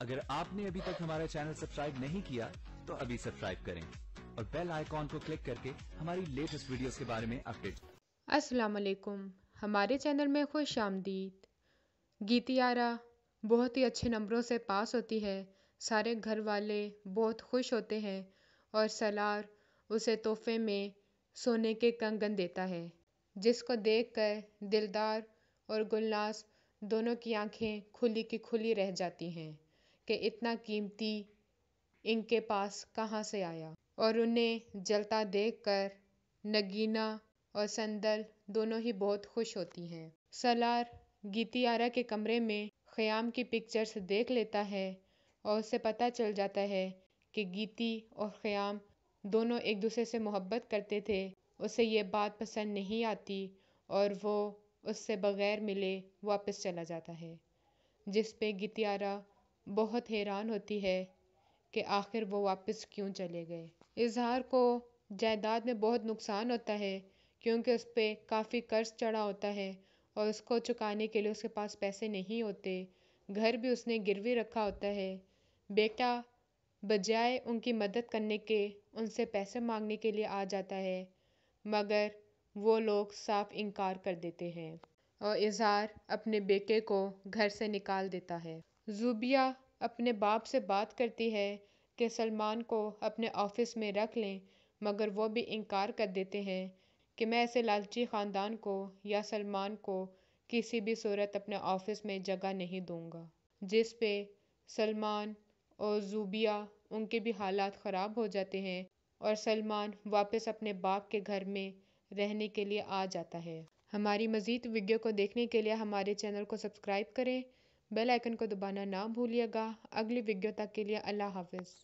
अगर आपने अभी तक हमारा चैनल सब्सक्राइब नहीं किया तो अभी सब्सक्राइब करें और बेल आइकॉन को क्लिक करके हमारी लेटेस्ट वीडियोस के बारे में अपडेट। अस्सलाम वालेकुम, हमारे चैनल में खुश आमदीद। गीतियारा बहुत ही अच्छे नंबरों से पास होती है। सारे घर वाले बहुत खुश होते हैं और सलार उसे तोहफे में सोने के कंगन देता है, जिसको देखकर दिलदार और गुलनाज दोनों की आंखें खुली की खुली रह जाती हैं कि इतना कीमती इनके पास कहाँ से आया। और उन्हें जलता देखकर नगीना और संदल दोनों ही बहुत खुश होती हैं। सलार गीतियारा के कमरे में ख़याम की पिक्चर्स देख लेता है और उसे पता चल जाता है कि गीती और ख़याम दोनों एक दूसरे से मोहब्बत करते थे। उसे ये बात पसंद नहीं आती और वो उससे बग़ैर मिले वापस चला जाता है, जिस पे गीतियारा बहुत हैरान होती है कि आखिर वो वापस क्यों चले गए। इजहार को जायदाद में बहुत नुकसान होता है क्योंकि उस पर काफ़ी कर्ज चढ़ा होता है और उसको चुकाने के लिए उसके पास पैसे नहीं होते। घर भी उसने गिरवी रखा होता है। बेटा बजाय उनकी मदद करने के उनसे पैसे मांगने के लिए आ जाता है, मगर वो लोग साफ इनकार कर देते हैं और इजहार अपने बेटे को घर से निकाल देता है। ज़ुबिया अपने बाप से बात करती है कि सलमान को अपने ऑफिस में रख लें, मगर वो भी इनकार कर देते हैं कि मैं ऐसे लालची ख़ानदान को या सलमान को किसी भी सूरत अपने ऑफिस में जगह नहीं दूंगा। जिस पे सलमान और ज़ुबिया उनके भी हालात ख़राब हो जाते हैं और सलमान वापस अपने बाप के घर में रहने के लिए आ जाता है। हमारी मज़ीद वीडियो को देखने के लिए हमारे चैनल को सब्सक्राइब करें, बेल आइकन को दबाना ना भूलिएगा। अगली वीडियो तक के लिए अल्लाह हाफ़िज़।